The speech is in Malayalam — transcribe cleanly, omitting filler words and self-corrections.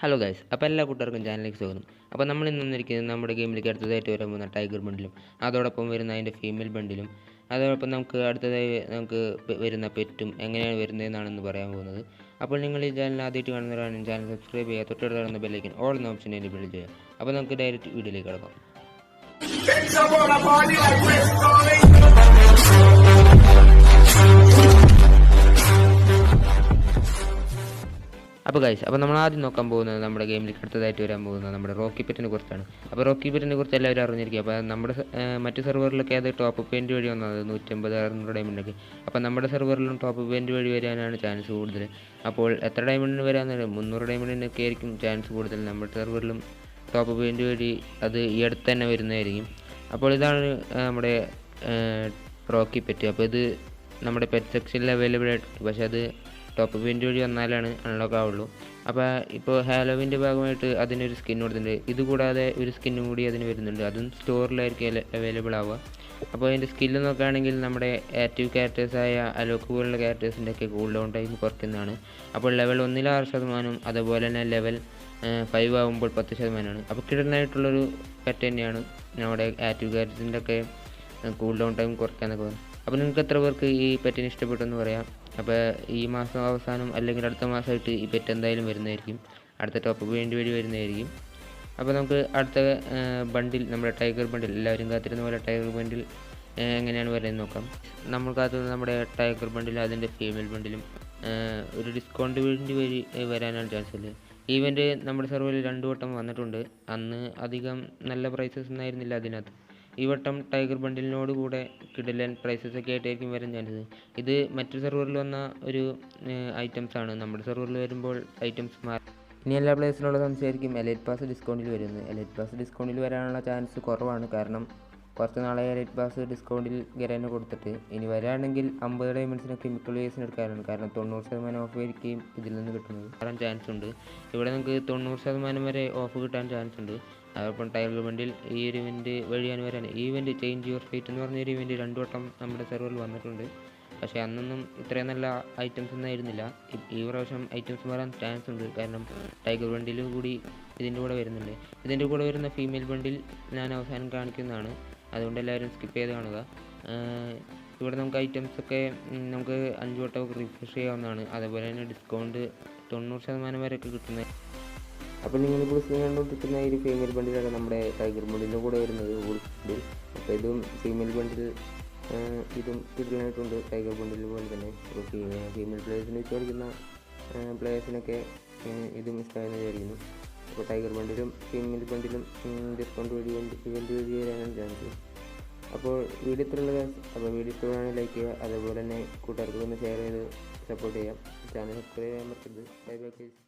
ഹലോ ഗൈസ്, അപ്പോൾ എല്ലാ കൂട്ടുകാർക്കും ചാനലിലേക്ക് സ്വാഗതം. അപ്പോൾ നമ്മൾ ഇന്ന് വന്നിരിക്കുന്നത് നമ്മുടെ ഗെയിമിലേക്ക് അടുത്തതായിട്ട് വരാൻ പോകുന്ന ടൈഗർ ബണ്ടിലും അതോടൊപ്പം വരുന്ന അതിൻ്റെ ഫീമെയിൽ ബണ്ടിലും അതോടൊപ്പം നമുക്ക് അടുത്തതായി വരുന്ന പെറ്റും എങ്ങനെയാണ് വരുന്നതെന്നാണെന്ന് പറയാൻ പോകുന്നത്. അപ്പോൾ നിങ്ങൾ ഈ ചാനൽ ആദ്യമായിട്ട് കാണുന്നവരാണെങ്കിൽ ചാനൽ സബ്സ്ക്രൈബ് ചെയ്യുക, തൊട്ടടുത്ത് കാണുന്ന ബെല്ലൈക്കൻ ഓൾ എന്ന ഓപ്ഷൻ എനേബിൾ ചെയ്യുക. അപ്പോൾ നമുക്ക് ഡയറക്റ്റ് വീഡിയോയിലേക്ക് കിടക്കാം. അപ്പോൾ ഗൈസ്, അപ്പോൾ നമ്മൾ ആദ്യം നോക്കാൻ പോകുന്നത് നമ്മുടെ ഗെയിമിലേക്ക് അടുത്തതായിട്ട് വരാൻ പോകുന്നത് നമ്മുടെ റോക്കി പെറ്റിനെ കുറിച്ചാണ്. അപ്പോൾ റോക്കി പെറ്റിനെ കുറിച്ച് എല്ലാവരും അറിഞ്ഞിരിക്കുക. അപ്പോൾ നമ്മുടെ മറ്റു സെർവറിലൊക്കെ അത് ടോപ്പ് പെയിൻറ്റ് വഴി വന്നത് 150-600 ഡയമണ്ടൊക്കെ. അപ്പോൾ നമ്മുടെ സെർവറിലും ടോപ്പ് പെയിൻറ്റ് വഴി വരാനാണ് ചാൻസ് കൂടുതൽ. അപ്പോൾ എത്ര ഡയമണ്ടിന് വരാമെന്ന് 300 ഡയമണ്ടിനൊക്കെ ആയിരിക്കും ചാൻസ് കൂടുതൽ. നമ്മുടെ സെർവറിലും ടോപ്പ് പെയിൻറ്റ് വഴി അത് ഈ അടുത്ത് തന്നെ വരുന്നതായിരിക്കും. അപ്പോൾ ഇതാണ് നമ്മുടെ റോക്കി പെറ്റ്. അപ്പോൾ ഇത് നമ്മുടെ പെറ്റ് സെക്ഷനിൽ അവൈലബിൾ ആയിട്ടുണ്ട്, പക്ഷേ അത് ടോപ്പ് പെയിൻറ്റ് വഴി വന്നാലാണ് അൺലോക്ക് ആവുള്ളൂ. അപ്പോൾ ഇപ്പോൾ ഹാലോവിൻ്റെ ഭാഗമായിട്ട് അതിനൊരു സ്കിൻ കൊടുത്തിട്ടുണ്ട്. ഇതുകൂടാതെ ഒരു സ്കിന്നും കൂടി അതിന് വരുന്നുണ്ട്, അതും സ്റ്റോറിലായിരിക്കും അവൈലബിൾ ആവുക. അപ്പോൾ അതിൻ്റെ സ്കില്ല് നോക്കുകയാണെങ്കിൽ നമ്മുടെ ആക്റ്റീവ് ക്യാരക്ടേഴ്സായ അലോക്ക് പോലുള്ള ക്യാരക്ടേഴ്സിൻ്റെ ഒക്കെ കൂൾ ഡൗൺ ടൈം കുറയ്ക്കുന്നതാണ്. അപ്പോൾ ലെവൽ 1 6%, അതുപോലെ തന്നെ ലെവൽ 5 ആകുമ്പോൾ 10%. അപ്പോൾ കിടനായിട്ടുള്ളൊരു പെറ്റ് തന്നെയാണ് നമ്മുടെ ആക്റ്റീവ് ക്യാരക്ടേഴ്സിൻ്റെ ഒക്കെ കൂൾ ഡൗൺ ടൈം കുറയ്ക്കാന്നൊക്കെ പറയും. അപ്പോൾ നിങ്ങൾക്ക് എത്ര പേർക്ക് ഈ പെറ്റിന് ഇഷ്ടപ്പെട്ടെന്ന് പറയാം. അപ്പോൾ ഈ മാസം അവസാനം അല്ലെങ്കിൽ അടുത്ത മാസമായിട്ട് ഈ പെറ്റ് എന്തായാലും വരുന്നതായിരിക്കും, അടുത്ത ടോപ്പ് പെയിൻറ്റ് വഴി വരുന്നതായിരിക്കും. അപ്പോൾ നമുക്ക് അടുത്ത ബണ്ടിൽ, നമ്മുടെ ടൈഗർ ബണ്ടിൽ, എല്ലാവരും കാത്തിരുന്ന പോലെ ടൈഗർ ബണ്ടിൽ എങ്ങനെയാണ് വരുന്നത് നോക്കാം. നമ്മൾ കാത്തിരുന്ന നമ്മുടെ ടൈഗർ ബണ്ടിൽ അതിൻ്റെ ഫീമെയിൽ ബണ്ടിലും ഒരു ഡിസ്കൗണ്ട് വഴി വരാനാണ് ചാൻസ് ഉള്ളത്. ഈവൻ്റ് നമ്മുടെ സെർവറിൽ 2 വട്ടം വന്നിട്ടുണ്ട്. അന്ന് അധികം നല്ല പ്രൈസസ് ഒന്നും ആയിരുന്നില്ല അതിനകത്ത്. ഈ വട്ടം ടൈഗർ ബണ്ടിലിനോട് കൂടെ കിടിലൻ പ്രൈസസൊക്കെ ആയിട്ടായിരിക്കും വരാൻ ചാൻസ്. ഇത് മറ്റു സെർവറിൽ വന്ന ഒരു ഐറ്റംസാണ്. നമ്മുടെ സെർവറിൽ വരുമ്പോൾ ഐറ്റംസ് മാറി. ഇനി എല്ലാ പ്ലേസിനുള്ള സംശയമായിരിക്കും എലൈറ്റ് പാസ് ഡിസ്കൗണ്ടിൽ വരുന്നത്. എലൈറ്റ് പാസ് ഡിസ്കൗണ്ടിൽ വരാനുള്ള ചാൻസ് കുറവാണ്, കാരണം കുറച്ച് നാളെ എലൈറ്റ് പാസ് ഡിസ്കൗണ്ടിൽ ഗരേനെ കൊടുത്തിട്ട്. ഇനി വരാണെങ്കിൽ 50 ഡയമണ്ട്സിനൊക്കെ മിക്ക പ്ലേസിന് എടുക്കാനാണ്, കാരണം 90% ഓഫ് ആയിരിക്കും ഇതിൽ നിന്ന് കിട്ടുന്നത്. വരാൻ ചാൻസ് ഉണ്ട്. ഇവിടെ നമുക്ക് 90% വരെ ഓഫ് കിട്ടാൻ ചാൻസ് ഉണ്ട്. അതോടൊപ്പം ടൈഗർ ബണ്ടിൽ ഈ ഒരു ഇവൻറ്റ് വഴിയാണ് വരാൻ. ഈ ഇവൻറ്റ് ചേഞ്ച് യുവർ ഫേറ്റ് എന്ന് പറഞ്ഞൊരു ഇവൻറ്റ് 2 വട്ടം നമ്മുടെ സെർവറിൽ വന്നിട്ടുണ്ട്, പക്ഷേ അന്നൊന്നും ഇത്രയും നല്ല ഐറ്റംസ് ഒന്നും ആയിരുന്നില്ല. ഈ പ്രാവശ്യം ഐറ്റംസ് വരാൻ ചാൻസ് ഉണ്ട്, കാരണം ടൈഗർ ബണ്ടിൽ കൂടി ഇതിൻ്റെ കൂടെ വരുന്നുണ്ട്. ഇതിൻ്റെ കൂടെ വരുന്ന ഫീമെയിൽ ബണ്ടിൽ ഞാൻ അവസാനം കാണിക്കുന്നതാണ്, അതുകൊണ്ട് എല്ലാവരും സ്കിപ്പ് ചെയ്ത് കാണുക. ഇവിടെ നമുക്ക് ഐറ്റംസൊക്കെ നമുക്ക് 5 വട്ടമൊക്കെ റിഫ്രഷ് ചെയ്യാവുന്നതാണ്. അതുപോലെ തന്നെ ഡിസ്കൗണ്ട് 90% വരെയൊക്കെ കിട്ടുന്നത്. അപ്പോൾ നിങ്ങളിപ്പോൾ സ്ക്രീൻ കണ്ടുകൊണ്ടിരിക്കുന്ന ഈ ഫീമെയിൽ ബണ്ടിലാണ് നമ്മുടെ ടൈഗർ ബണ്ടിൻ്റെ കൂടെ വരുന്നത് വോൾഫ് ബണ്ടിൽ. അപ്പോൾ ഇതും ഫീമെയിൽ ബണ്ടിൽ ഇതും കിടലായിട്ടുണ്ട് ടൈഗർ ബണ്ടിൽ പോലെ തന്നെ. അപ്പോൾ ഫീമെയിൽ പ്ലേയേഴ്സിനെ വെച്ച് കളിക്കുന്ന പ്ലേയേഴ്സിനൊക്കെ ഇതും ഇഷ്ടമായെന്ന് വിചാരിക്കുന്നു. അപ്പോൾ ടൈഗർ ബണ്ടിലും ഫീമെയിൽ ബണ്ടിലും ഡിസ്കൗണ്ട് വഴി ഇവൻറ്റ് വഴി വരാനാണ് ചാൻസ്. അപ്പോൾ വീഡിയോ ഇത്രയുള്ള കാര്യം. അപ്പോൾ വീഡിയോ ഇഷ്ടമാണെങ്കിൽ ലൈക്ക് ചെയ്യുക, അതുപോലെ തന്നെ കൂട്ടുകാർക്ക് ഒന്ന് ഷെയർ ചെയ്ത് സപ്പോർട്ട് ചെയ്യാം. ചാനൽ സബ്സ്ക്രൈബ് ചെയ്യാൻ പറ്റരുത്. Bye bye guys.